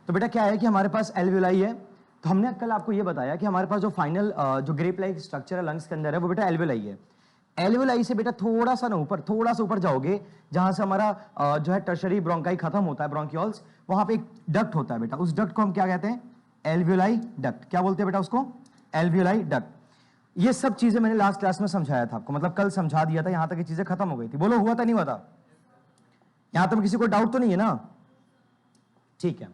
तो बेटा क्या है कि हमारे पास एल्वियोलाई है, तो हमने कल आपको ये बताया कि हमारे पास जो फाइनल जो ग्रेप लाइक स्ट्रक्चर है लंग्स के अंदर है वो बेटा एल्वियोलाई है। एल्वियोलाई से बेटा थोड़ा सा ऊपर जाओगे, जहां से हमारा जो है टर्शरी ब्रोंकाई खत्म होता है, ब्रोंकियोल्स, वहां पे एक डक्ट होता है बेटा, उस डक्ट को हम क्या कहते हैं? Alveoli duct. क्या बोलते हैं बेटा उसको? Alveoli duct. ये सब चीजें मैंने लास्ट क्लास में समझाया था आपको, मतलब कल समझा दिया था, यहां तक ये चीजें खत्म हो गई थी। बोलो हुआ था नहीं हुआ था? यहां तक किसी को डाउट तो नहीं है ना? ठीक है।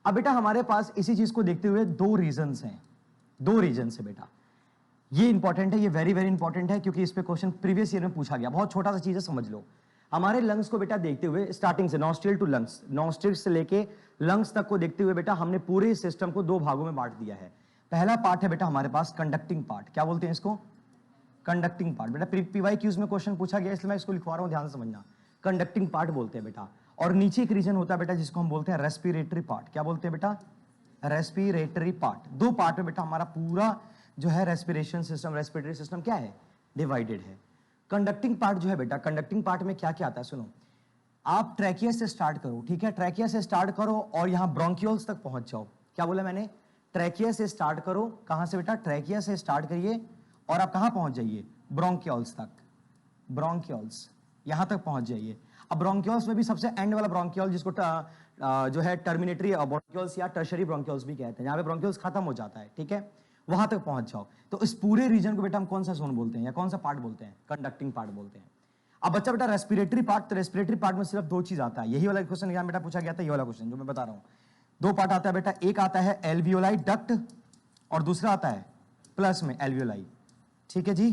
अब बेटा हमारे पास इसी चीज को देखते हुए दो रीजंस हैं, दो रीजंस है बेटा। ये इंपॉर्टेंट है, ये वेरी वेरी इंपॉर्टेंट है, क्योंकि इस पे क्वेश्चन प्रीवियस ईयर में पूछा गया। बहुत छोटा सा चीज है, समझ लो। हमारे लंग्स को बेटा देखते हुए स्टार्टिंग से नॉस्ट्रिल टू लंग्स, नॉस्ट्रिल से लेके लंग्स तक को देखते हुए बेटा हमने पूरे सिस्टम को दो भागों में बांट दिया है। पहला पार्ट है बेटा हमारे पास कंडक्टिंग पार्ट। क्या बोलते हैं इसको? Conducting part. बेटा पीवाईक्यूज में क्वेश्चन पूछा गया, इसलिए मैं इसको लिखवा रहा हूं, ध्यान से समझना। कंडक्टिंग पार्ट बोलते हैं बेटा। और नीचे एक रीजन होता है बेटा जिसको हम बोलते हैं रेस्पिरेटरी पार्ट। क्या बोलते हैं बेटा? Respiratory part. दो पार्ट में बेटा हमारा पूरा जो है रेस्पिरेशन सिस्टम, रेस्पिरेटरी सिस्टम क्या है? डिवाइडेड है। कंडक्टिंग पार्ट जो है बेटा, कंडक्टिंग पार्ट में क्या क्या आता है सुनो। आप ट्रैकिया से स्टार्ट करो, ठीक है? ट्रैकिया से स्टार्ट करो और यहां ब्रोंकियोल्स तक पहुंच जाओ। क्या बोला मैंने? ट्रैकिया से स्टार्ट करो। कहां से बेटा? ट्रैकिया से स्टार्ट करिए और आप कहां पहुंच जाइए? ब्रोंकियोल्स तक। ब्रोंकियोल्स यहां तक पहुंच जाइए। अब ब्रोंकियोल्स में भी सबसे एंड वाला ब्रोंकियोल, जिसको जो है टर्मिनेटरी ब्रोंकियोल्स या टर्शरी ब्रोंकियोल्स भी कहते हैं, जहां पे ब्रोंकियोल्स खत्म हो जाता है, ठीक है? वहां तक पहुंच जाओ। तो इस पूरे रीजन को बेटा हम कौन सा जोन बोलते हैं या कौन सा पार्ट बोलते हैं? कंडक्टिंग पार्ट बोलते हैं। अब बच्चा बेटा रेस्पिरेटरी पार्ट, तो रेस्पिरेटरी पार्ट में सिर्फ दो चीज आता है। यही वाला क्वेश्चन यहां बेटा पूछा गया था, ये वाला क्वेश्चन जो मैं बता रहा हूं। दो पार्ट आता है बेटा, एक आता है एल्वियोलाई डक्ट और दूसरा आता है प्लस में एल्वियोलाई। ठीक है जी,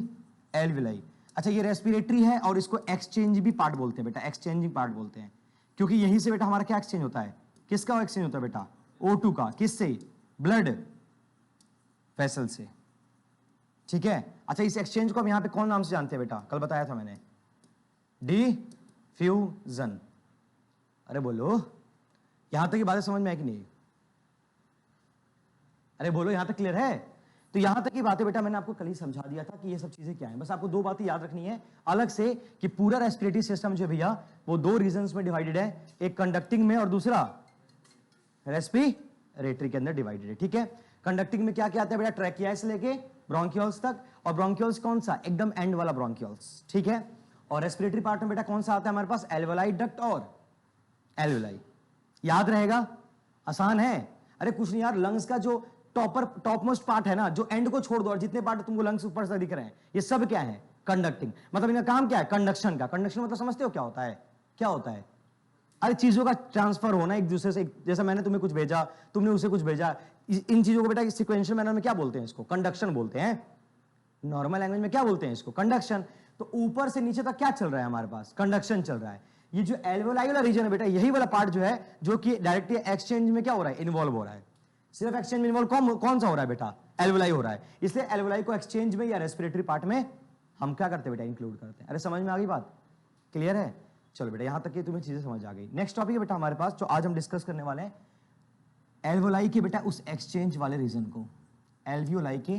एल्वियोलाई। अच्छा, ये रेस्पिरेटरी है और इसको एक्सचेंज भी पार्ट बोलते हैं बेटा, एक्सचेंजिंग पार्ट बोलते हैं, क्योंकि यहीं से बेटा हमारा क्या एक्सचेंज होता है? किसका एक्सचेंज होता है बेटा? O2 का। किससे? ब्लड वेसल से। ठीक है। अच्छा, इस एक्सचेंज को हम यहां पे कौन नाम से जानते हैं बेटा? कल बताया था मैंने, डिफ्यूजन। अरे बोलो, यहां तक की बातें समझ में है कि नहीं? अरे बोलो, यहां तक क्लियर है? तो यहां तक की बातें बेटा मैंने आपको कल ही समझा दिया था कि ये सब चीजें क्या हैं। बस आपको दो बातें याद रखनी है अलग से, कि पूरा रेस्पिरेटरी सिस्टम जो भैया वो दो रीजंस में डिवाइडेड है, एक कंडक्टिंग में और दूसरा रेस्पिरेटरी के अंदर डिवाइडेड है। ठीक है। कंडक्टिंग में क्या क्या आता है बेटा? ट्रैकिया से लेके ब्रोंकियोल्स तक, और ब्रोंकियोल्स कौन सा? एकदम एंड वाला ब्रोंकियोल्स। ठीक है। और रेस्पिरेटरी पार्ट में बेटा कौन सा आता है हमारे पास? एल्वियोलाई डक्ट और एल्वियोलाई। याद रहेगा? आसान है। अरे कुछ नहीं यार, लंग्स का जो टॉप मोस्ट पार्ट है ना, जो एंड को छोड़ दो और जितने पार्ट तुमको लंग्स ऊपर से दिख रहे हैं, ये सब क्या है? कंडक्टिंग। मतलब इनका काम क्या है? कंडक्शन का। कंडक्शन मतलब समझते हो क्या होता है? क्या होता है? अरे चीजों का ट्रांसफर होना एक दूसरे से। जैसे मैंने तुम्हें कुछ भेजा, तुमने उसे कुछ भेजा, इन चीजों को बेटा सिक्वेंशियल मैनर में क्या बोलते हैं? इसको कंडक्शन बोलते हैं। नॉर्मल लैंग्वेज में क्या बोलते हैं इसको? कंडक्शन। तो ऊपर से नीचे तक क्या चल रहा है हमारे पास? कंडक्शन चल रहा है। ये जो एल्वियोलाई वाला रीजन है बेटा, यही वाला पार्ट जो है, जो कि डायरेक्टली एक्सचेंज में क्या हो रहा है? इन्वॉल्व हो रहा है। सिर्फ एक्सचेंज में इन्वॉल्व कौन सा हो रहा है बेटा? एल्वियोलाई हो रहा है। इसलिए एल्वियोलाई को एक्सचेंज में या रेस्पिरेटरी पार्ट में हम क्या करते हैं बेटा? इंक्लूड करते हैं। अरे समझ में आ गई बात? क्लियर है? चलो बेटा, यहां तक की तुम्हें चीजें समझ आ गई। नेक्स्ट टॉपिक है बेटा हमारे पास, जो आज हम डिस्कस करने वाले हैं, एल्वियोलाई के बेटा उस एक्सचेंज वाले रीजन को, एल्वियोलाई के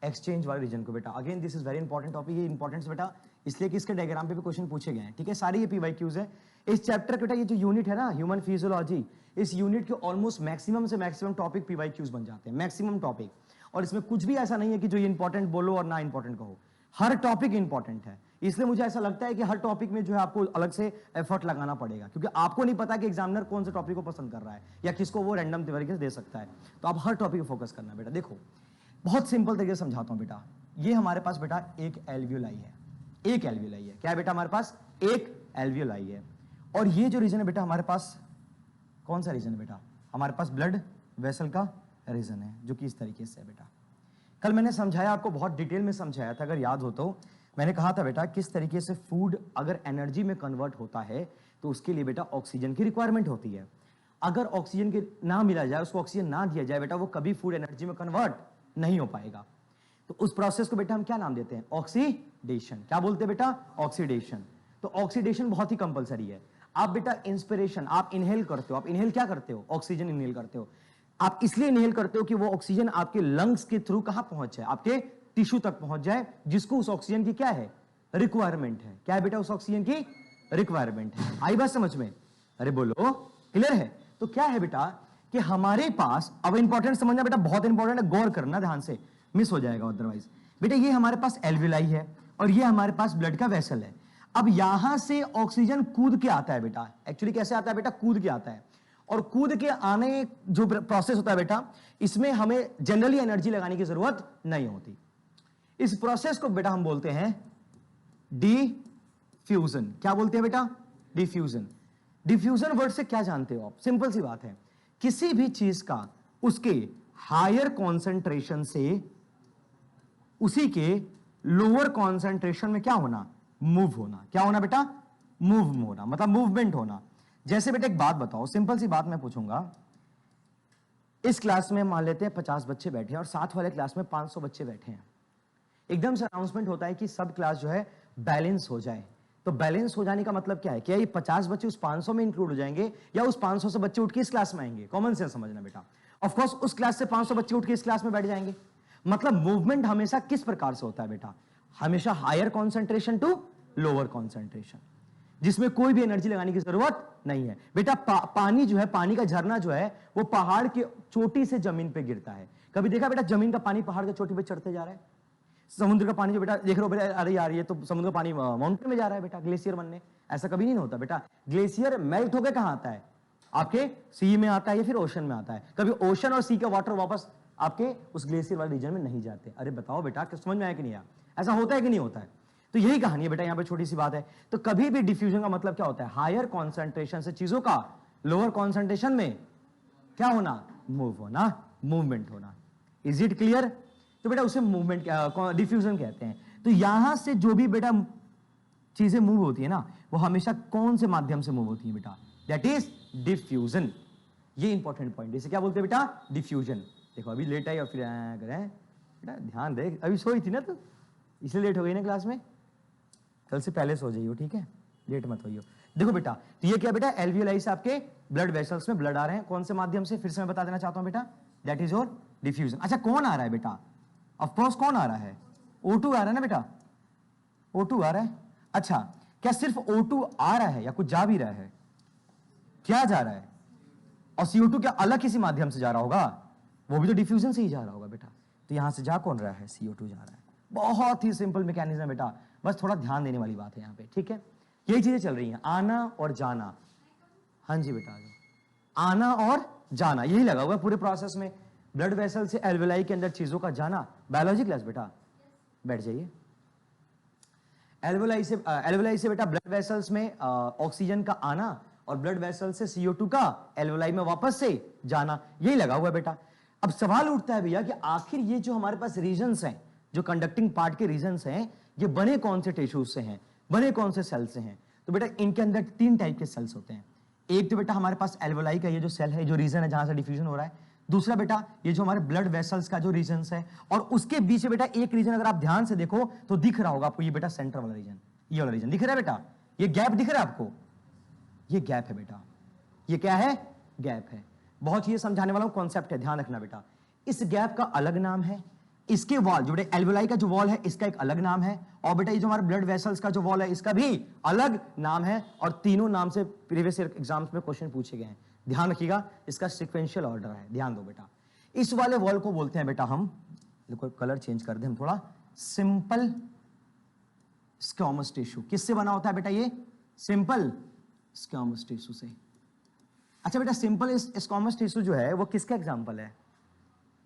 एक्सचेंज वाले रीजन को बेटा। Again this is very important topic. ये इंपॉर्टेंस बेटा इसलिए कि इसके डायग्राम पे भी क्वेश्चन पूछे गए हैं। ठीक है, सारी ये पीवाईक्यूज है। इस चैप्टर बेटा ये जो यूनिट है ना, ह्यूमन फिजियोलॉजी, इस यूनिट के ऑलमोस्ट मैक्सिमम से मैक्सिमम टॉपिक पीवाईक्यूज बन जाते हैं, मैक्सिमम टॉपिक। और इसमें कुछ भी ऐसा नहीं है कि जो ये इंपॉर्टेंट बोलो और ना इंपॉर्टेंट कहो। हर टॉपिक इंपॉर्टेंट है। इसलिए मुझे ऐसा लगता है कि हर टॉपिक में जो है आपको अलग से एफर्ट लगाना पड़ेगा, क्योंकि आपको नहीं पता कि एग्जामिनर कौन से टॉपिक को पसंद कर रहा है या किसको वो रैंडम तरीके से दे सकता है। तो आप हर टॉपिक को फोकस करना बेटा। देखो बहुत सिंपल तरीके से समझाता हूं बेटा। ये हमारे पास बेटा एक एल्वियोलाई है, एक एल्वियोलाई है। क्या है बेटा हमारे पास? एक एल्वियोलाई है। और ये जो रीजन है बेटा हमारे पास, कौन सा रीजन है बेटा? हमारे पास ब्लड वेसल का रीजन है, जो कि इस तरीके से है बेटा। कल मैंने समझाया आपको, बहुत डिटेल में समझाया था, अगर याद हो तो। मैंने कहा था बेटा किस तरीके से फूड अगर एनर्जी में कन्वर्ट होता है तो उसके लिए बेटा ऑक्सीजन की रिक्वायरमेंट होती है। अगर ऑक्सीजन के ना मिला जाए, उसको ऑक्सीजन ना दिया जाए बेटा, वो कभी फूड एनर्जी में कन्वर्ट नहीं हो पाएगा। तो उस प्रोसेस को बेटा हम क्या नाम देते हैं? ऑक्सीडेशन। क्या बोलते हैं बेटा? ऑक्सीडेशन। तो ऑक्सीडेशन बहुत ही कंपलसरी है। आप बेटा इंस्पिरेशन, आप इनहेल करते हो, आप इनहेल क्या करते हो? ऑक्सीजन इनहेल करते हो। आप इसलिए इनहेल करते हो कि वो ऑक्सीजन आपके लंग्स के थ्रू कहां पहुंच जाए? आपके टिश्यू तक पहुंच जाए, जिसको उस ऑक्सीजन की क्या है? रिक्वायरमेंट है। क्या है बेटा? उस ऑक्सीजन की रिक्वायरमेंट है। आई बात समझ में? अरे बोलो, क्लियर है? तो क्या है बेटा कि कि हमारे पास, अब इंपॉर्टेंट समझना बेटा, बहुत इंपॉर्टेंट है, गौर करना ध्यान से, मिस हो जाएगा अदरवाइज। बेटा ये हमारे पास एल्विलाई है और ये हमारे पास ब्लड का वेसल है। अब यहां से ऑक्सीजन कूद के आता है बेटा, एक्चुअली कैसे आता है बेटा, कूद के आता है। और कूद के आने जो प्रोसेस होता है बेटा, इसमें हमें जनरली एनर्जी लगाने की जरूरत नहीं होती। इस प्रोसेस को बेटा हम बोलते हैं डिफ्यूजन। क्या बोलते हैं बेटा, डिफ्यूजन। डिफ्यूजन वर्ड से क्या जानते हो आप, सिंपल सी बात है, किसी भी चीज का उसके हायर कॉन्सेंट्रेशन से उसी के लोअर कॉन्सेंट्रेशन में क्या होना, मूव होना। क्या होना बेटा, मूव होना, मतलब मूवमेंट होना। जैसे बेटा एक बात बताओ, सिंपल सी बात मैं पूछूंगा, इस क्लास में मान लेते हैं 50 बच्चे बैठे हैं और साथ वाले क्लास में 500 बच्चे बैठे हैं। एकदम से अनाउंसमेंट होता है कि सब क्लास जो है बैलेंस हो जाए। तो बैलेंस हो जाने का मतलब क्या है, क्या ये 50 बच्चे उस 500 में इंक्लूड हो जाएंगे या उस 500 से बच्चे उठ के इस क्लास में आएंगे? कॉमन सेंस समझना बेटा। ऑफ कोर्स उस क्लास से 500 बच्चे उठ के इस क्लास में बैठ जाएंगे। मतलब मूवमेंट हमेशा किस प्रकार से होता है बेटा, हमेशा higher concentration to lower concentration, जिसमें कोई भी एनर्जी लगाने की जरूरत नहीं है बेटा। पानी जो है, पानी का झरना जो है, वो पहाड़ की चोटी से जमीन पे गिरता है। कभी देखा बेटा जमीन का पानी पहाड़ की चोटी पे चढ़ते जा रहा है? समुद्र का पानी जो बेटा देख रहे हो बेटा, अरे यार ये तो समुद्र का पानी माउंटेन में जा रहा है बेटा, ग्लेशियर बनने, ऐसा कभी नहीं होता बेटा। ग्लेशियर मेल्ट होकर कहां आता है, आपके सी में आता है या फिर ओशन में आता है। कभी ओशन और सी का वाटर वापस आपके उस ग्लेशियर वाले रीजन में नहीं जाते। अरे बताओ बेटा, समझ में आया कि नहीं आया? ऐसा होता है कि नहीं होता है? तो यही कहानी है बेटा, यहां पे छोटी सी बात है। तो कभी भी डिफ्यूजन का मतलब क्या होता है, हायर कॉन्सेंट्रेशन से चीजों का लोअर कॉन्सेंट्रेशन में क्या होना, मूव होना, मूवमेंट होना। Is it clear? तो बेटा उसे मूवमेंट डिफ्यूजन कहते हैं। तो यहां से जो भी बेटा चीजें मूव होती है ना, वो हमेशा कौन से माध्यम से मूव होती है बेटा, दैट इज डिफ्यूजन। ये इंपॉर्टेंट पॉइंट, इसे क्या बोलते हैं बेटा, डिफ्यूजन। देखो अभी लेट आई और फिर करें बेटा, ध्यान दे, अभी सोई थी ना तू, इसलिए लेट हो गई ना क्लास में। कल से पहले सो जाइयो, ठीक है, लेट मत होइयो। देखो बेटा, तो ये क्या बेटा, एल्वियोलाई से आपके ब्लड वेसल्स में ब्लड आ रहे हैं, कौन से माध्यम से, फिर से मैं बता देना चाहता हूं बेटा, दैट इज योर डिफ्यूजन। अच्छा कौन आ रहा है बेटा, ऑफ कोर्स कौन आ रहा है, O2 आ रहा है ना बेटा, O2 आ रहा है। अच्छा क्या सिर्फ O2 आ रहा है या कुछ जा भी रहा है, क्या जा रहा है, और CO2 क्या अलग किसी माध्यम से जा रहा होगा, वो भी तो डिफ्यूजन से ही जा रहा होगा बेटा। तो यहां से जा कौन रहा है, CO2 जा रहा है। बहुत ही सिंपल मैकेनिज्म है बेटा, बस थोड़ा ध्यान देने वाली बात है यहाँ पे, ठीक है। यही चीजें चल रही हैं, आना और जाना। हाँ जी बेटा, आना और जाना यही लगा हुआ है पूरे प्रोसेस में। ब्लड वेसल से एल्वियोलाई के अंदर चीजों का जाना, बायोलॉजी क्लास बेटा, बैठ जाइए। एल्वियोलाई से बेटा ब्लड वेसल्स में ऑक्सीजन का आना और ब्लड वेसल से CO2 का एल्वियोलाई में वापस से जाना, यही लगा हुआ है बेटा। अब सवाल उठता है भैया कि आखिर ये जो हमारे पास रीजन्स हैं, जो कंडक्टिंग पार्ट के रीजन्स हैं, ये बने कौन से टिश्यूज से हैं, बने कौन से सेल से हैं? तो बेटा इनके अंदर 3 टाइप के सेल्स होते हैं। एक तो बेटा हमारे पास एल्वियोलाई का ये जो सेल है, जो रीजन है जहां से डिफ्यूजन हो रहा है। दूसरा बेटा ये जो हमारे ब्लड वेसल्स का जो रीजन है, और उसके बीच में बेटा एक रीजन अगर आप ध्यान से देखो तो दिख रहा होगा आपको, ये बेटा सेंटर वाला रीजन, ये वाला रीजन दिख रहा है बेटा, ये गैप दिख रहा है आपको, ये गैप है बेटा, ये क्या है, गैप है। बहुत ही समझाने वाला कॉन्सेप्ट है, ध्यान रखना बेटा। इस गैप का अलग नाम है, इसके वॉल जो बेटा एल्वियोलाई का जो वॉल है इसका एक अलग नाम है, और बेटा ये जो हमारे ब्लड वेसल्स का जो वॉल है इसका भी अलग नाम है। और तीनों नाम से प्रीवियस ईयर एग्जाम्स में क्वेश्चन पूछे गए हैं, ध्यान रखिएगा, इसका सीक्वेंशियल ऑर्डर है, ध्यान दो बेटा। इस वाले वॉल को बोलते हैं बेटा हम, देखो कलर चेंज कर दें हम थोड़ा, सिंपल स्क्वैमस टिश्यू। किससे बना होता है बेटा ये, सिंपल स्क्वैमस टिश्यू से। अच्छा बेटा सिंपल स्क्वैमस टिश्यू जो है वो किसका एग्जांपल है,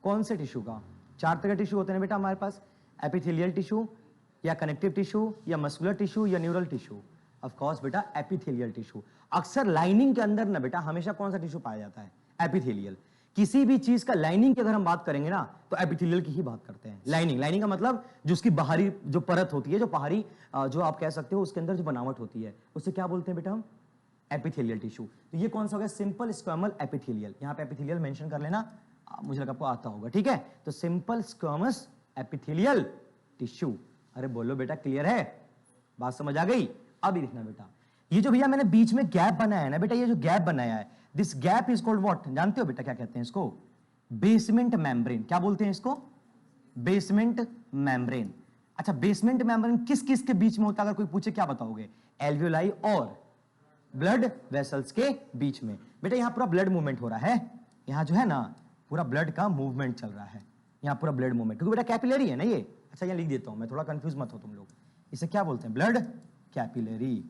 कौन से टिश्यू का? 4 तरह के टिश्यू होते हैं बेटा हमारे पास, एपिथेलियल टिश्यू या कनेक्टिव टिश्यू या मस्कुलर टिश्यू या न्यूरल टिश्यू। ऑफ कोर्स बेटा एपिथेलियल टिश्यू। अक्सर लाइनिंग के अंदर ना बेटा हमेशा कौन सा टिश्यू पाया जाता है, एपिथेलियल। किसी भी चीज का लाइनिंग की अगर हम बात करेंगे ना तो एपिथेलियल की ही बात करते हैं। लाइनिंग का मतलब जो उसकी बाहरी जो परत होती है, जो बाहरी जो आप कह सकते हो उसके अंदर जो बनावट होती है, उसे क्या बोलते हैं बेटा हम, एपिथेलियल टिश्यू। तो ये कौन सा हो गया, सिंपल स्क्वैमल एपिथेलियल। यहाँ पे एपिथेलियल मेंशन कर लेना, मुझे लगा आपको आता होगा, ठीक है। तो सिंपल स्क्वैमस एपिथेलियल टिश्यू। अरे बोलो बेटा क्लियर है, बात समझ आ गई? अब ये लिखना बेटा, ये जो भैया मैंने बीच में गैप बनाया है ना बेटा, ये जो गैप बनाया है, this gap is called what, जानते हो बेटा क्या कहते हैं इसको, बेसमेंट मेम्ब्रेन। क्या बोलते हैं इसको, बेसमेंट मेम्ब्रेन। अच्छा बेसमेंट मेम्ब्रेन किस किस के बीच में होता है, अगर कोई पूछे क्या बताओगे, एल्वियोलाई और ब्लड वेसल्स के बीच में। बेटा यहां पूरा ब्लड मूवमेंट हो रहा है, यहाँ जो है ना पूरा ब्लड का मूवमेंट चल रहा है, यहाँ पूरा ब्लड मूवमेंट, क्योंकि बेटा कैपिलरी है ना ये। अच्छा यहाँ लिख देता हूँ मैं, थोड़ा कंफ्यूज मत हो तुम लोग। इसे क्या बोलते हैं? Blood capillary.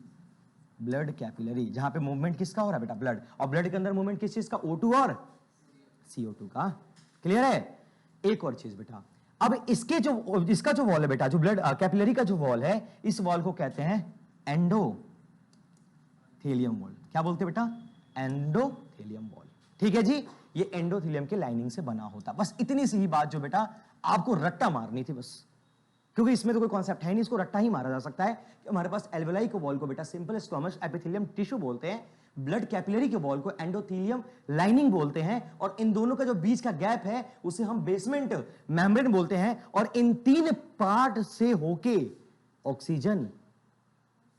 ब्लड कैपिलरी, जहां पे मूवमेंट किसका हो रहा है बेटा? ब्लड। और ब्लड के अंदर मूवमेंट किस चीज का? O2 और CO2 का। क्लियर है? एक और चीज बेटा, अब इसका जो वॉल है बेटा, जो ब्लड कैपिलरी का जो वॉल है, इस वॉल को कहते हैं एंडोथेलियम वॉल। क्या बोलते हैं बेटा? Endothelium wall. ठीक है जी, ये एंडोथेलियम के लाइनिंग से बना होता। बस इतनी सी ही बात जो बेटा आपको रट्टा मारनी थी बस, क्योंकि इसमें तो कोई कॉन्सेप्ट है नहीं, इसको रट्टा ही मारा जा सकता है कि हमारे पास एल्वेलाई के वॉल को बेटा सिंपल स्क्वामस एपिथेलियम टिश्यू बोलते हैं, ब्लड कैपिलरी के वॉल को एंडोथेलियम लाइनिंग बोलते हैं, और इन दोनों का जो बीच का गैप है उसे हम बेसमेंट मेम्ब्रेन बोलते हैं। और इन तीन पार्ट से होके ऑक्सीजन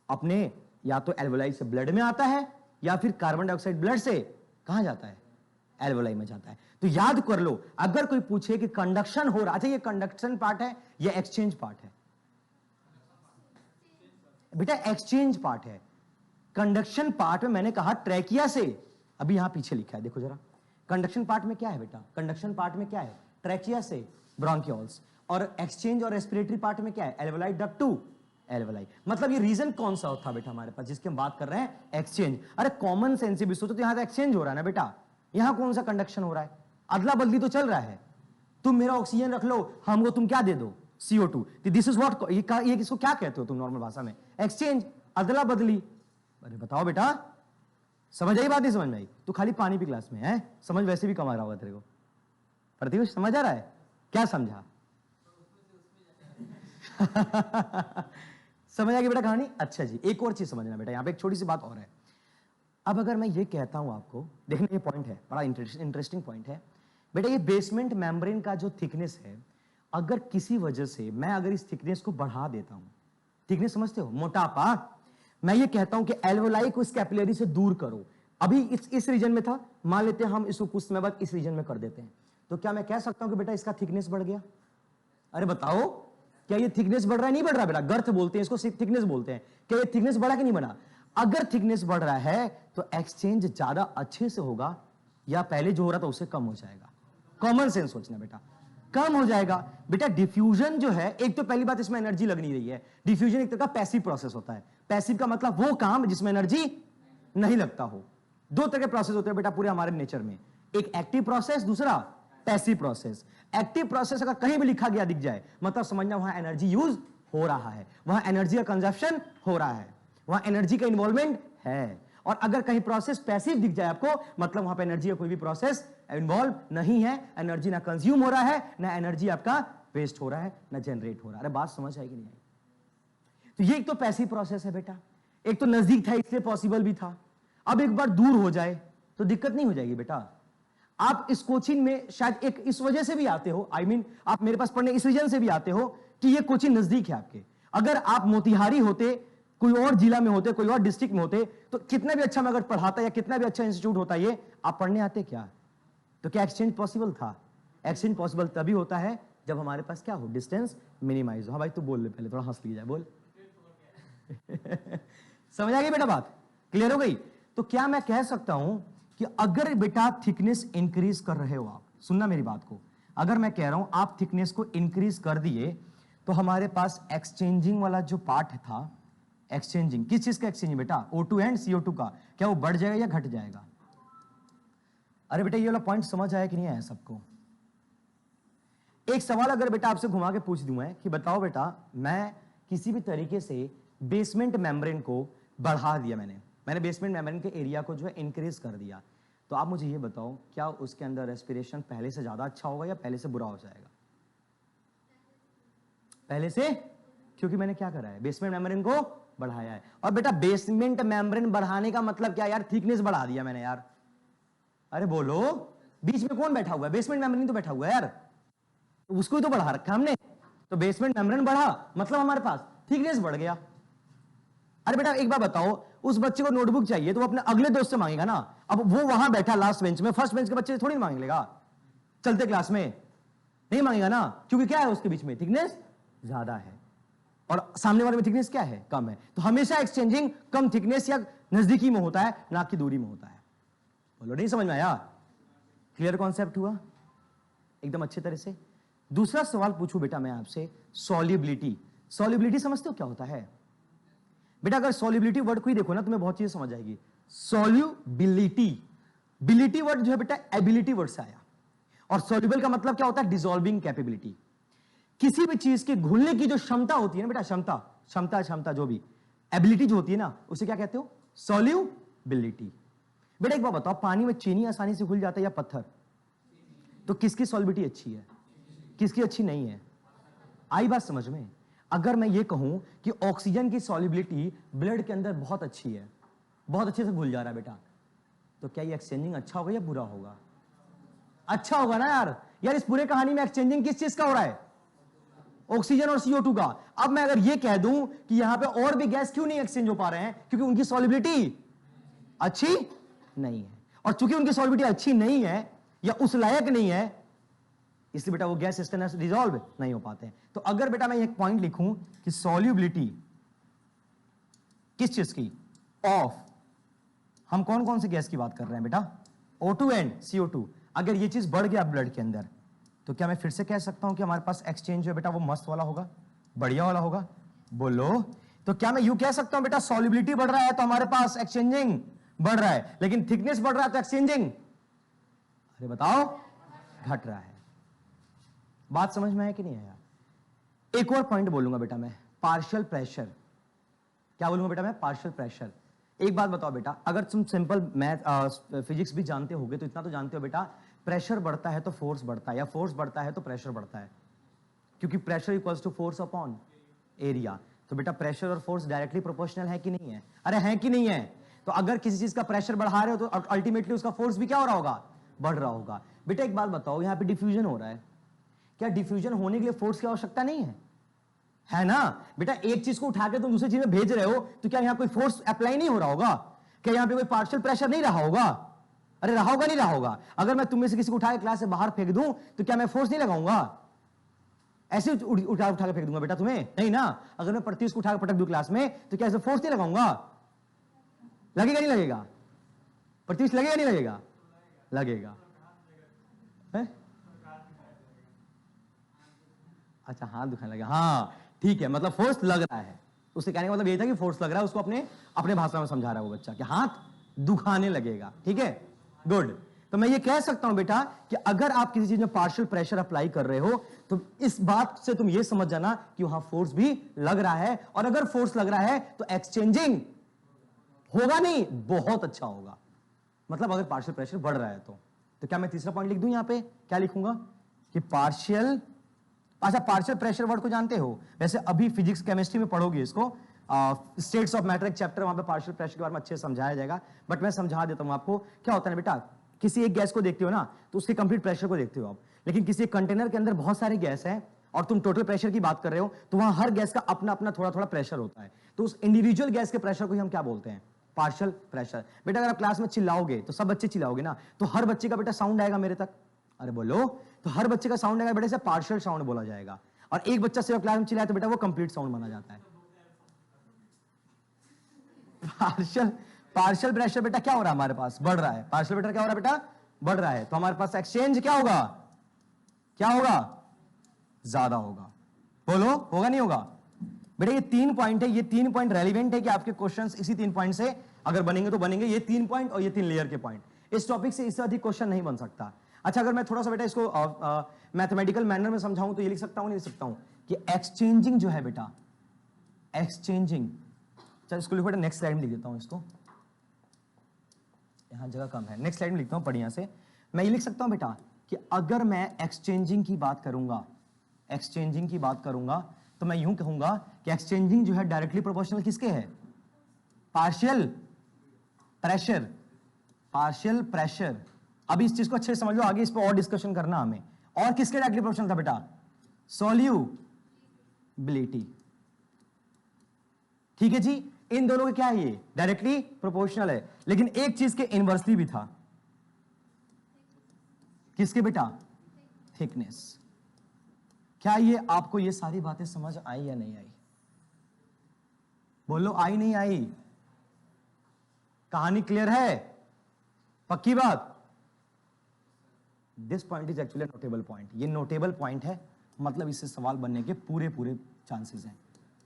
अपने या तो एल्वेलाई से ब्लड में आता है या फिर कार्बन डाइऑक्साइड ब्लड से कहां जाता है? एल्वेलाई में जाता है। तो याद कर लो, अगर कोई पूछे कि कंडक्शन हो रहा है, ये कंडक्शन पार्ट है या एक्सचेंज पार्ट है? बेटा एक्सचेंज पार्ट है। कंडक्शन पार्ट में मैंने कहा ट्रैकिया से, अभी यहां पीछे लिखा है देखो जरा, कंडक्शन पार्ट में क्या है बेटा? कंडक्शन पार्ट में क्या है? ट्रैकिया से ब्रोंकियोल्स। और एक्सचेंज और रेस्पिरेटरी पार्ट में क्या है? Alveoli duct to alveoli. मतलब ये रीजन कौन सा था बेटा हमारे पास जिसके हम बात कर रहे हैं? एक्सचेंज। अरे कॉमन सेंस से भी सोचो तो यहां तो एक्सचेंज हो रहा है ना बेटा, यहां कौन सा कंडक्शन हो रहा है? अदला बदली तो चल रहा है। तुम मेरा ऑक्सीजन रख लो, हमको तुम क्या दे दो? CO2। दिस इज व्हाट, ये किसको क्या कहते हो तुम नॉर्मल भाषा में? एक्सचेंज, अदला बदली। अरे बताओ बेटा, समझ आई बात? नहीं समझ में आई तो खाली पानी पी क्लास में है, समझ वैसे भी कम आ रहा होगा तेरे को। प्रतिवेश समझ आ रहा है? क्या समझा? समझ आ गई बेटा कहानी? अच्छा जी, एक और चीज समझना बेटा, यहां पे एक छोटी सी बात और है। अब अगर मैं ये कहता हूं आपको, देखने ये पॉइंट है, बड़ा इंटरेस्टिंग पॉइंट है बेटा, ये बेसमेंट मेम्ब्रेन का जो थिकनेस है, अगर किसी वजह से मैं अगर इस थिकनेस को बढ़ा देता हूं, थिकनेस समझते हो? मोटापा। मैं ये कहता हूं कि एल्वेलाई को इस कैपिलरी से दूर करो, अभी इस रीजन में था, मान लेते हैं हम इसको कुछ समय बाद इस रीजन में कर देते हैं, तो क्या मैं कह सकता हूं कि बेटा इसका थिकनेस बढ़ गया? अरे बताओ, क्या ये थिकनेस बढ़ रहा है? नहीं बढ़ रहा बेटा, गर्थ बोलते हैं इसको, थिकनेस बोलते हैं। क्या ये थिकनेस बढ़ा कि नहीं बढ़ा? अगर थिकनेस बढ़ रहा है तो एक्सचेंज ज्यादा अच्छे से होगा या पहले जो हो रहा था उससे कम हो जाएगा? कॉमन सेंस सोचना बेटा, कम हो जाएगा। बेटा डिफ्यूजन जो है, एक तो पहली बात इसमें एनर्जी लग नहीं रही है। डिफ्यूजन एक तरह का पैसिव प्रोसेस होता है। पैसिव का मतलब वो काम जिसमें एनर्जी नहीं लगता हो। दो तरह के प्रोसेस होते हैं बेटा पूरे हमारे नेचर में, एक एक्टिव प्रोसेस, दूसरा पैसिव प्रोसेस। एक्टिव प्रोसेस अगर कहीं भी लिखा गया दिख जाए, मतलब समझना वहां एनर्जी यूज हो रहा है, वहां एनर्जी का कंजप्शन हो रहा है, वहां एनर्जी का इन्वॉल्वमेंट है। और अगर कहीं प्रोसेस पैसिव दिख जाए आपको, मतलब वहां पे एनर्जी का कोई भी प्रोसेस इन्वॉल्व नहीं है, एनर्जी ना कंज्यूम हो रहा है, ना एनर्जी आपका वेस्ट हो रहा है, ना जनरेट हो रहा है। अरे बात समझ आएगी नहीं आई? तो ये एक तो पैसिव प्रोसेस है बेटा, एक तो नजदीक था इसलिए पॉसिबल भी था। अब एक बार दूर हो जाए तो दिक्कत नहीं हो जाएगी बेटा? आप इस कोचिंग में शायद एक इस वजह से भी आते हो, I mean, आप मेरे पास पढ़ने इस रीजन से भी आते हो कि ये कोचिंग नजदीक है आपके। अगर आप मोतिहारी होते, कोई और जिला में होते, कोई और डिस्ट्रिक्ट में होते, तो कितना भी अच्छा मैं अगर पढ़ाता या कितना भी अच्छा इंस्टीट्यूट होता, ये आप पढ़ने आते क्या? तो क्या एक्सचेंज पॉसिबल था? एक्सचेंज पॉसिबल तभी होता है जब हमारे पास क्या हो? डिस्टेंस मिनिमाइज हो। हाँ भाई तू बोल ले, पहले थोड़ा हंस लिया जाए, बोल। समझ आ गई बेटा बात? क्लियर हो गई? तो क्या मैं कह सकता हूं कि अगर बेटा थिकनेस इंक्रीज कर रहे हो आप, सुनना मेरी बात को, अगर मैं कह रहा हूं आप थिकनेस को इंक्रीज कर दिए, तो हमारे पास एक्सचेंजिंग वाला जो पार्ट था, एक्सचेंजिंग किस चीज का एक्सचेंज बेटा? O2 एंड CO2 का, क्या वो बढ़ जाएगा या घट जाएगा? अरे बेटा ये वाला पॉइंट समझ आया कि नहीं आया सबको? एक सवाल अगर बेटा आपसे घुमा के पूछ दूं मैं कि बताओ बेटा, मैं किसी भी तरीके से बेसमेंट मेम्ब्रेन को बढ़ा दिया, मैंने बेसमेंट मेम्ब्रेन के एरिया को जो है इंक्रीज कर दिया, तो आप मुझे ये बताओ क्या उसके अंदर रेस्पिरेशन पहले से ज्यादा अच्छा होगा या पहले से बुरा हो जाएगा? पहले से, क्योंकि मैंने क्या करा है? बेसमेंट मेम्ब्रेन को बढ़ाया है। और बेटा बेसमेंट मेम्ब्रेन बढ़ाने का मतलब क्या यार? थिकनेस बढ़ा दिया मैंने यार। अरे बोलो, बीच में कौन बैठा हुआ है? बेसमेंट मेम्ब्रेन तो बैठा हुआ है यार, उसको ही तो बढ़ा रखा हमने। तो बेसमेंट मेम्ब्रेन बढ़ा मतलब हमारे पास थिकनेस बढ़ गया। अरे बेटा एक बार बताओ, उस बच्चे को नोटबुक चाहिए तो वो अपने अगले दोस्त से मांगेगा ना। अब वो वहां बैठा लास्ट बेंच में, फर्स्ट बेंच के बच्चे से थोड़ी मांग लेगा, चलते क्लास में नहीं मांगेगा ना, क्योंकि क्या है उसके बीच में? थिकनेस ज्यादा है और सामने वाले में थिकनेस क्या है? कम है। तो हमेशा एक्सचेंजिंग कम थिकनेस या नजदीकी में होता है, ना कि दूरी में होता है। बोलो नहीं समझ में आया? क्लियर कॉन्सेप्ट हुआ एकदम अच्छे तरह से। दूसरा सवाल पूछूं बेटा मैं आपसे, सॉल्युबिलिटी। सॉल्युबिलिटी समझते हो क्या होता है बेटा? अगर सॉल्युबिलिटी वर्ड को ही देखो ना तुम्हें बहुत चीजें समझ आएगी। सॉल्युबिलिटी, बिलिटी वर्ड जो है बेटा एबिलिटी वर्ड से आया, और सॉल्युबल का मतलब क्या होता है? Dissolving capability. किसी भी चीज के घुलने की जो क्षमता होती है ना बेटा, क्षमता जो भी एबिलिटी जो होती है ना, उसे क्या कहते हो? सॉल्युबिलिटी। बेटा एक बात बताओ, पानी में चीनी आसानी से घुल जाता है या पत्थर? तो किसकी सॉल्युबिलिटी अच्छी है, किसकी अच्छी नहीं है? आई बात समझ में? अगर मैं ये कहूं कि ऑक्सीजन की सॉल्युबिलिटी ब्लड के अंदर बहुत अच्छी है, बहुत अच्छे से घुल जा रहा है बेटा, तो क्या ये एक्सचेंजिंग अच्छा होगा या बुरा होगा? अच्छा होगा ना यार। यार इस पूरे कहानी में एक्सचेंजिंग किस चीज का हो रहा है? ऑक्सीजन और CO2 का। अब मैं अगर ये कह दूं कि यहां पे और भी गैस क्यों नहीं एक्सचेंज हो पा रहे हैं? क्योंकि उनकी सॉल्युबिलिटी अच्छी नहीं है, और चूंकि उनकी सॉल्युबिलिटी अच्छी नहीं है या उस लायक नहीं है, इसलिए बेटा वो गैस इस तरह से डिसॉल्व नहीं हो पाते हैं। तो अगर बेटा मैं एक पॉइंट लिखूं कि सॉल्युबिलिटी किस चीज की? ऑफ, हम कौन कौन से गैस की बात कर रहे हैं बेटा? O2 and CO2। अगर ये चीज बढ़ गया ब्लड के अंदर, तो क्या मैं फिर से कह सकता हूं कि हमारे पास एक्सचेंज है बेटा वो मस्त वाला होगा, बढ़िया वाला होगा? बोलो। तो क्या मैं यूं कह सकता हूं बेटा सॉल्युबिलिटी बढ़ रहा है तो हमारे पास एक्सचेंजिंग बढ़ रहा है, लेकिन थिकनेस बढ़ रहा है तो एक्सचेंजिंग, अरे बताओ, घट रहा है? बात समझ में आया कि नहीं आया? एक और पॉइंट बोलूंगा बेटा मैं, पार्शियल प्रेशर। क्या बोलूंगा बेटा मैं? Partial pressure. एक बात बताओ बेटा, अगर तुम सिंपल मैथ फिजिक्स भी जानते होगे तो इतना तो जानते हो बेटा, प्रेशर बढ़ता है तो फोर्स बढ़ता है, या फोर्स बढ़ता है तो प्रेशर बढ़ता है, क्योंकि pressure equals to force upon area. तो बेटा प्रेशर और फोर्स डायरेक्टली प्रोपोर्शनल है कि नहीं है? अरे है कि नहीं है? तो अगर किसी चीज का प्रेशर बढ़ा रहे हो तो अल्टीमेटली उसका फोर्स भी क्या हो रहा होगा? बढ़ रहा होगा। बेटा एक बात बताओ, यहां पे डिफ्यूजन हो रहा है, क्या डिफ्यूजन होने के लिए फोर्स की आवश्यकता नहीं है? है ना बेटा? एक चीज को उठा के तुम दूसरी चीज में भेज रहे हो, तो क्या यहां कोई फोर्स अप्लाई नहीं हो रहा होगा? क्या यहां पे कोई पार्शियल प्रेशर नहीं रहा होगा? अरे रहा होगा, नहीं रहा होगा? अगर मैं तुम में से किसी को उठा के क्लास से बाहर फेंक दूं, तो क्या मैं फोर्स नहीं लगाऊंगा? ऐसे उठा के फेंक दूंगा बेटा तुम्हें? नहीं ना। अगर मैं प्रत्युष को उठा के पटक दूं क्लास में, तो क्या ऐसे फोर्स नहीं लगाऊंगा? लगेगा नहीं लगेगा? प्रत्युष लगेगा नहीं लगेगा? लगेगा है? अच्छा हाथ दुखाने लगा, हाँ ठीक है, मतलब फोर्स लग रहा है। उससे कहने का मतलब ये था कि फोर्स लग रहा है, उसको अपने अपने भाषा में समझा रहा है वो बच्चा कि हाथ दुखाने लगेगा। ठीक है, गुड। तो मैं ये कह सकता हूं बेटा कि अगर आप किसी चीज में पार्शियल प्रेशर अप्लाई कर रहे हो, तो इस बात से तुम ये समझ जाना कि वहां फोर्स भी लग रहा है, और अगर फोर्स लग रहा है तो एक्सचेंजिंग होगा नहीं, बहुत अच्छा होगा। मतलब अगर पार्शियल प्रेशर बढ़ रहा है तो क्या मैं तीसरा पॉइंट लिख दूं यहां पे? क्या लिखूंगा कि पार्शियल, अच्छा पार्शियल प्रेशर वर्ड को जानते हो? वैसे अभी फिजिक्स केमिस्ट्री में पढ़ोगे इसको, स्टेट्स ऑफ मैटर एक चैप्टर, वहां पे पार्शियल प्रेशर के बारे में अच्छे से समझाया जाएगा, बट मैं समझा देता हूं आपको। क्या होता है बेटा, किसी एक गैस को देखते हो ना, तो उसके कंप्लीट प्रेशर को देखते हो आप, लेकिन किसी एक कंटेनर के अंदर बहुत सारे गैस है और तुम टोटल प्रेशर की बात कर रहे हो, तो वहां हर गैस का अपना अपना थोड़ा थोड़ा प्रेशर होता है। तो उस इंडिविजुअल गैस के प्रेशर को ही हम क्या बोलते हैं? Partial pressure. बेटा अगर आप क्लास में चिल्लाओगे तो सब बच्चे चिल्लाओगे ना, तो हर बच्चे का बेटा साउंड आएगा मेरे तक, अरे बोलो, तो हर बच्चे का साउंड आएगा बेटा, से पार्शियल साउंड बोला जाएगा। और एक बच्चा सिर्फ क्लास में चिल्लाए तो बेटा वो कंप्लीट साउंड माना जाता है। पार्शियल पार्शियल प्रेशर बेटा क्या हो रहा है हमारे पास? बढ़ रहा है। पार्शियल प्रेशर क्या हो रहा है बेटा? बढ़ रहा है। तो हमारे पास एक्सचेंज क्या होगा? क्या होगा? ज्यादा होगा। बोलो, होगा नहीं होगा? बेटा ये 3 पॉइंट है, ये 3 पॉइंट रेलिवेंट है कि आपके क्वेश्चंस इसी 3 पॉइंट से अगर बनेंगे तो बनेंगे, ये 3 पॉइंट और ये 3 लेयर के पॉइंट। इस टॉपिक से इससे अधिक क्वेश्चन नहीं बन सकता। अच्छा अगर मैं थोड़ा सा बेटा इसको मैथमेटिकल मैनर में समझाऊं तो ये लिख सकता हूं, नहीं लिख सकता हूं कि एक्सचेंजिंग जो है बेटा, एक्सचेंजिंग, चल इसको लिखो बेटा, नेक्स्ट स्लाइड में लिख देता हूं इसको, यहां जगह कम है, नेक्स्ट स्लाइड में लिखता हूं बढ़िया से। मैं ये लिख सकता हूं बेटा कि अगर मैं एक्सचेंजिंग की बात करूंगा, एक्सचेंजिंग की बात करूंगा, तो मैं यूं कहूंगा कि एक्सचेंजिंग जो है डायरेक्टली प्रोपोर्शनल किसके है? Partial pressure, partial pressure. अभी इस चीज को अच्छे से समझ लो, आगे इस पर और डिस्कशन करना हमें। और किसके डायरेक्टली प्रोपोर्शनल था बेटा? सॉल्युबिलिटी। ठीक है जी, इन दोनों के क्या है? ये डायरेक्टली प्रोपोर्शनल है, लेकिन एक चीज के इनवर्सली भी था। किसके बेटा? थिकनेस। क्या ये आपको ये सारी बातें समझ आई या नहीं आई? बोलो, आई नहीं आई? कहानी क्लियर है? पक्की बात? This point is actually notable point, ये नोटेबल पॉइंट है, मतलब इससे सवाल बनने के पूरे पूरे चांसेस हैं,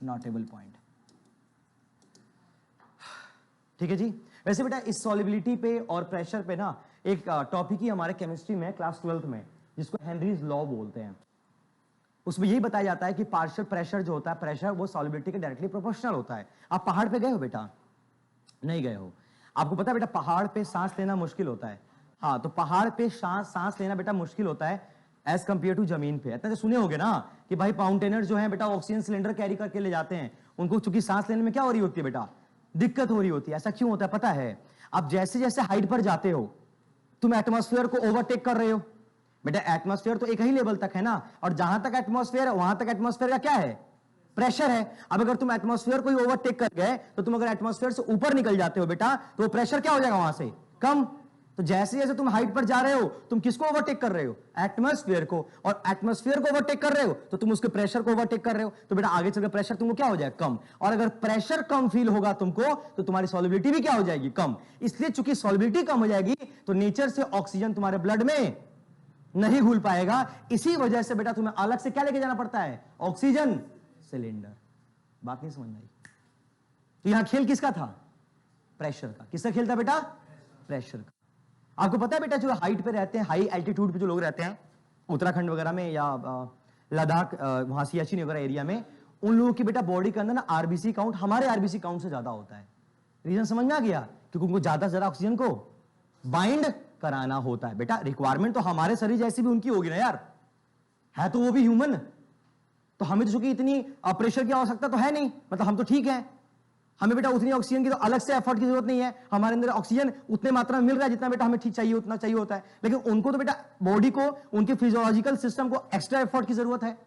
नोटेबल पॉइंट। ठीक है जी। वैसे बेटा इस सॉल्युबिलिटी पे और प्रेशर पे ना एक टॉपिक ही हमारे केमिस्ट्री में क्लास 12th में, जिसको हेनरीज लॉ बोलते हैं, उसमें यही बताया जाता है कि पार्शियल प्रेशर जो होता है, प्रेशर वो सॉल्युबिलिटी के डायरेक्टली प्रोपोर्शनल होता है। आप पहाड़ पे गए हो बेटा? नहीं गए हो। आपको पता है बेटा पहाड़ पे सांस लेना मुश्किल होता है। हाँ, तो पहाड़ पे सांस लेना बेटा मुश्किल होता है एज कंपेयर टू जमीन पे। इतना तो सुने होगे ना कि भाई माउंटेनर जो है बेटा ऑक्सीजन सिलेंडर कैरी करके ले जाते हैं, उनको चूंकि सांस लेने में क्या हो रही होती है बेटा, दिक्कत हो रही होती है। ऐसा क्यों होता है पता है? आप जैसे जैसे हाइट पर जाते हो तुम एटमॉस्फेयर को ओवरटेक कर रहे हो बेटा। एटमॉस्फेयर तो एक ही लेवल तक है ना, और जहां तक एटमॉस्फेयर है वहां तक एटमॉस्फेयर का क्या है, प्रेशर है। अब अगर तुम एटमॉस्फेयर को ही ओवरटेक कर गए तो तुम अगर एटमॉस्फेयर से ऊपर निकल जाते हो बेटा तो वो प्रेशर क्या हो जाएगा वहां से, कम। तो जैसे जैसे तुम हाइट पर जा रहे हो तुम किसको ओवरटेक कर रहे हो, एटमॉस्फेयर को, और एटमॉस्फेयर को ओवरटेक कर रहे हो तो तुम उसके प्रेशर को ओवरटेक कर रहे हो। तो बेटा आगे चलकर प्रेशर तुमको क्या हो जाएगा, कम। और अगर प्रेशर कम फील होगा तुमको तो तुम्हारी सॉल्युबिलिटी भी क्या हो जाएगी, कम। इसलिए चूंकि सॉल्युबिलिटी कम हो जाएगी तो नेचर से ऑक्सीजन तुम्हारे ब्लड में नहीं घुल पाएगा। इसी वजह से बेटा तुम्हें अलग से क्या लेके जाना पड़ता है, ऑक्सीजन सिलेंडर। बात नहीं समझ में आई? तो यहां खेल किसका था, प्रेशर का। किसका खेल था बेटा, प्रेशर का। आपको पता है बेटा जो हाइट पे रहते हैं, हाई एल्टीट्यूड पे जो लोग रहते हैं उत्तराखंड वगैरह में या लद्दाख, वहां सियाचिन वगैरह एरिया में, उन लोगों की बेटा बॉडी के अंदर ना आरबीसी काउंट हमारे आरबीसी काउंट से ज्यादा होता है। रीजन समझ में आ गया? क्योंकि उनको ज्यादा से ज्यादा ऑक्सीजन को बाइंड कराना होता है। बेटा रिक्वायरमेंट तो हमारे शरीर जैसी भी उनकी होगी ना यार, है तो वो भी ह्यूमन। तो हमें तो चूंकि इतनी प्रेशर की आवश्यकता तो है नहीं, मतलब हम तो ठीक है, हमें बेटा उतनी ऑक्सीजन की तो अलग से एफर्ट की जरूरत नहीं है। हमारे अंदर ऑक्सीजन उतने मात्रा में मिल रहा है जितना बेटा हमें ठीक चाहिए, उतना चाहिए होता है। लेकिन उनको तो बेटा बॉडी को, उनके फिजियोलॉजिकल सिस्टम को एक्स्ट्रा एफर्ट की जरूरत है।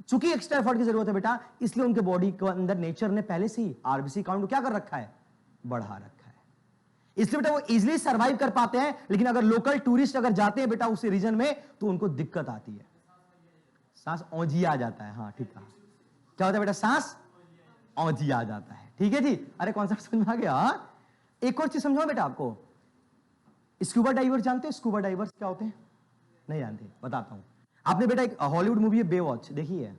चूंकि एक्स्ट्रा एफर्ट की जरूरत है बेटा, इसलिए उनके बॉडी के अंदर नेचर ने पहले से ही आरबीसी काउंट को क्या कर रखा है, बढ़ा रखा है। इसलिए बेटा वो इजिली सर्वाइव कर पाते हैं। लेकिन अगर लोकल टूरिस्ट अगर जाते हैं बेटा उस रीजन में तो उनको दिक्कत आती है, सांस औंधिया आ जाता है। हाँ ठीक है, क्या होता है बेटा, सांस औंधिया आ जाता है। ठीक है जी। अरे कॉन्सेप्ट समझ में आ गया? एक और चीज समझाओ बेटा आपको, स्कूबा डाइवर्स जानते हो? स्कूबा डाइवर्स क्या होते हैं? नहीं जानते, बताता हूं। आपने बेटा एक हॉलीवुड मूवी है बेवॉच, देखी है?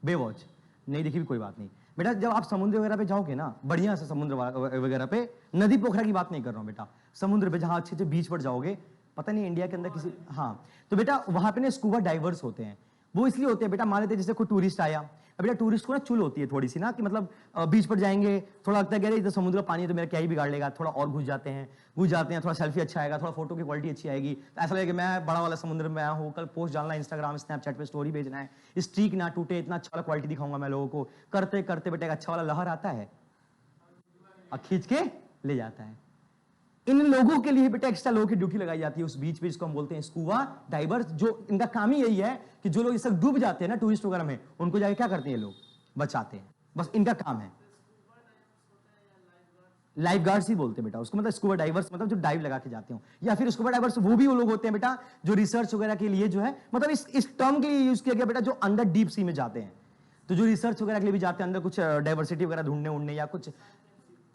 बेवॉच नहीं देखी भी कोई बात नहीं बेटा। जब आप समुद्र वगैरह पे जाओगे ना, बढ़िया से समुद्र वगैरह पे, नदी पोखरा की बात नहीं कर रहा हूं बेटा, समुद्र पे जहां अच्छे अच्छे बीच पर जाओगे, पता नहीं इंडिया के अंदर किसी, हाँ, तो बेटा वहां पे ना स्कूबा डाइवर्स होते हैं। वो इसलिए होते हैं बेटा, मान लेते जैसे कोई टूरिस्ट आया, बेटा टूरिस्ट को ना चुल होती है थोड़ी सी ना, कि मतलब बीच पर जाएंगे, थोड़ा लगता है इधर समुद्र पानी है तो मेरा क्या ही बिगाड़ लेगा, थोड़ा और घुस जाते हैं, थोड़ा सेल्फी अच्छा आएगा, थोड़ा फोटो की क्वालिटी अच्छी आएगी, तो ऐसा लगेगा कि मैं बड़ा वाला समुद्र में आया हूँ, कल पोस्ट डालना है इंस्टाग्राम स्नैपचैट पे, स्टोरी भेजना है, स्ट्रीक ना टूटे, इतना अच्छा वाला क्वालिटी दिखाऊंगा मैं लोगों को। करते करते बेटा एक अच्छा वाला लहर आता है और खींच के ले जाता है। इन लोगों के लिए बेटा एक्स्ट्रा लोगों की ड्यूटी लगाई जाती है उस बीच पे, जिसको हम बोलते हैं स्कूबा डाइवर्स। जो इनका काम ही यही है कि जो लोग इस तक डूब जाते हैं ना टूरिस्ट वगैरह में, उनको जाके क्या करते हैं ये लोग, बचाते हैं। बस इनका काम है। लाइफ गार्ड्स ही बोलते हैं बेटा उसको, मतलब स्कूबा डाइवर्स मतलब जो डाइव लगा के जाते हो, या फिर स्कूबा डाइवर्स वो भी वो लोग होते हैं बेटा जो रिसर्च वगैरह के लिए जो है, मतलब इस टर्म के लिए यूज किया गया बेटा, जो अंदर डीप सी में जाते हैं, तो जो रिसर्च वगैरह के लिए भी जाते हैं अंदर कुछ डाइवर्सिटी वगैरह ढूंढने उड़ने या कुछ,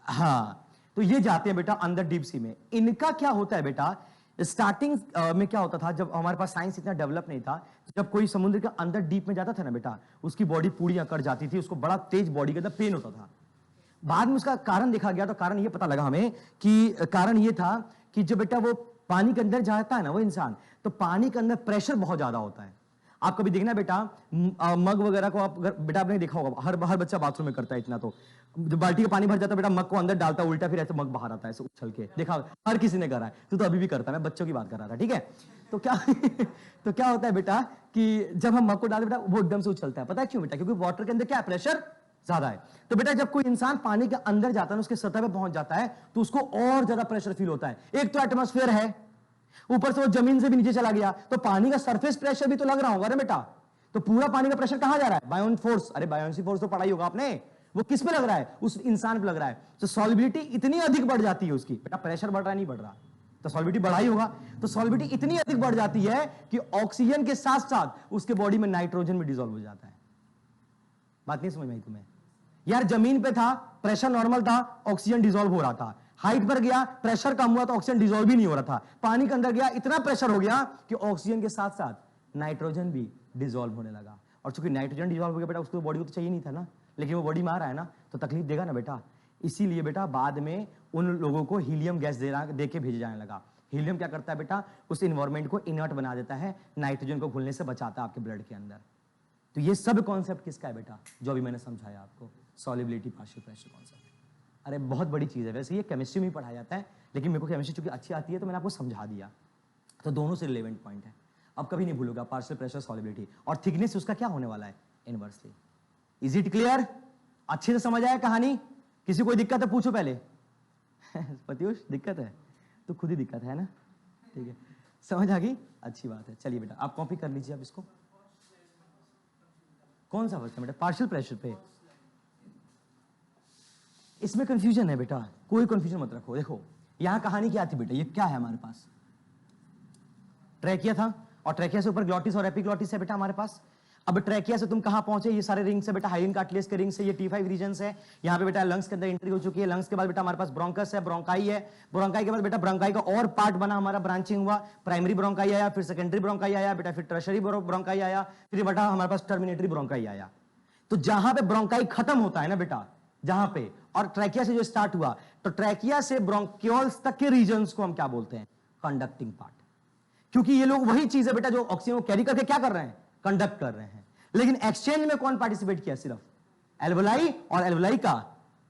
हाँ, तो ये जाते हैं बेटा अंदर डीप सी में। इनका क्या होता है बेटा, स्टार्टिंग में क्या होता था, जब हमारे पास साइंस इतना डेवलप नहीं था, जब कोई समुद्र के अंदर डीप में जाता था ना बेटा, उसकी बॉडी पूरी अकड़ जाती थी, उसको बड़ा तेज बॉडी के अंदर पेन होता था। बाद में उसका कारण देखा गया तो कारण ये पता लगा हमें कि कारण ये था कि जो बेटा वो पानी के अंदर जाता है ना वो इंसान, तो पानी के अंदर प्रेशर बहुत ज्यादा होता है। आप कभी देखना बेटा मग वगैरह को, आप बेटा आपने देखा होगा, हर बच्चा बाथरूम में करता है इतना, तो जब बाल्टी का पानी भर जाता है बेटा, मग को अंदर डालता है उल्टा, फिर ऐसे मग बाहर आता है ऐसे उछल के, देखा हर किसी ने करा है। तो अभी भी करता है, मैं बच्चों की बात कर रहा था, ठीक है। तो क्या तो क्या होता है बेटा कि जब हम मग को डालते बेटा वो एकदम से उछलता है। पता है क्यों बेटा? क्योंकि वाटर के अंदर क्या है, प्रेशर ज्यादा है। तो बेटा जब कोई इंसान पानी के अंदर जाता है, उसके सतह पे पहुंच जाता है, तो उसको और ज्यादा प्रेशर फील होता है। एक तो एटमॉस्फेयर है, ऊपर से वो जमीन से भी नीचे चला गया, तो पानी का सरफेस प्रेशर भी तो लग रहा होगा ना बेटा। तो पूरा पानी का प्रेशर कहां जा रहा है, बायोन फोर्स। अरे बायोन्सी फोर्स तो पढ़ाई होगा आपने, वो किस पे लग रहा है, उस इंसान पे लग रहा है। तो सॉल्युबिलिटी इतनी अधिक बढ़ जाती है उसकी, बेटा प्रेशर बढ़ रहा है नहीं बढ़ रहा, तो सॉल्युबिलिटी बढ़ाई होगा। तो सॉल्युबिलिटी इतनी अधिक बढ़ जाती है कि ऑक्सीजन के साथ साथ उसके बॉडी में नाइट्रोजन भी डिसॉल्व हो जाता है। बात नहीं समझ में आई तुम्हें? यार जमीन पे था, प्रेशर नॉर्मल था, ऑक्सीजन डिसॉल्व हो रहा था, हाइट पर गया, प्रेशर कम हुआ तो ऑक्सीजन डिसॉल्व भी नहीं हो रहा था। पानी के अंदर गया, इतना प्रेशर हो गया कि ऑक्सीजन के साथ साथ नाइट्रोजन भी डिसॉल्व होने लगा। और चूंकि नाइट्रोजन डिसॉल्व हो गया बेटा, उसको बॉडी को तो चाहिए नहीं था ना, लेकिन वो बॉडी में आ रहा है ना, तो तकलीफ देगा ना बेटा। इसीलिए बेटा बाद में उन लोगों को हीलियम गैस दे के भेजा जाने लगा। हीलियम क्या करता है बेटा, उस इन्वायरमेंट को इनर्ट बना देता है, नाइट्रोजन को घुलने से बचाता है आपके ब्लड के अंदर। तो ये सब कॉन्सेप्ट किसका है बेटा, जो अभी मैंने समझाया आपको, सॉल्युबिलिटी पार्शियल प्रेशर कॉन्सेप्ट। अरे बहुत बड़ी चीज है, वैसे ये केमिस्ट्री में पढ़ाया जाता है, लेकिन मेरे को केमिस्ट्री चूंकि अच्छी आती है तो मैंने आपको समझा दिया। तो दोनों से रिलेवेंट पॉइंट है, अब कभी नहीं भूलूंगा पार्शियल प्रेशर सॉल्युबिलिटी और थिकनेस उसका क्या होने वाला है इनवर्सली। Is it clear? अच्छे से समझ आया कहानी? किसी कोई दिक्कत है पूछो पहले। पत्युष दिक्कत है तो खुद ही दिक्कत है ना, ठीक है, समझ आ गई, अच्छी बात है। चलिए बेटा आप कॉपी कर लीजिए अब इसको। कौन सा वर्ड है बेटा, पार्शियल प्रेशर पे? इसमें कंफ्यूजन है बेटा, कोई कंफ्यूजन मत रखो। देखो यहां कहानी क्या थी बेटा, ये क्या है हमारे पास, ट्रैकिया था, और ट्रैकिया से ऊपर ग्लॉटिस और एपिग्लॉटिस है बेटा हमारे पास। अब ट्रैकिया से तुम कहां पहुंचे, ये सारे रिंग्स है बेटा, हाइलिन कार्टिलेज के रिंग्स है, ये T5 रीजन्स है। यहां पे बेटा लंग्स के अंदर एंट्री हो चुकी है। लंग्स के बाद बेटा हमारे पास ब्रोंकस है, ब्रोंकाई है। ब्रोंकाई के बाद बेटा ब्रोंकाई का और पार्ट बना, हमारा ब्रांचिंग हुआ, प्राइमरी ब्रोंकाई आया, फिर सेकेंडरी ब्रोंकाई आया बेटा, फिर टर्शरी ब्रोंकाई आया, फिर बेटा हमारे पास टर्मिनेटरी ब्रोंकाई आया। तो जहां पे ब्रोंकाई खत्म होता है ना बेटा, जहां पे, और ट्रैकिया से जो स्टार्ट हुआ, तो ट्रैकिया से ब्रोंकियोल्स तक के रीजन्स को हम क्या बोलते हैं, कंडक्टिंग पार्ट। क्योंकि ये लोग वही चीज है बेटा जो ऑक्सीजन को कैरी करके क्या कर रहे हैं, कंडक्ट कर रहे हैं। लेकिन एक्सचेंज में कौन पार्टिसिपेट किया, सिर्फ एल्वोलाई और एल्वोलाई का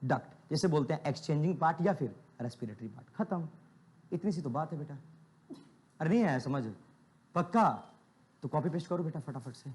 डक्ट, जैसे बोलते हैं एक्सचेंजिंग पार्ट या फिर रेस्पिरेटरी पार्ट। खत्म, इतनी सी तो बात है बेटा। अरे नहीं आया समझ, पक्का? तो कॉपी पेस्ट करो बेटा फटाफट से।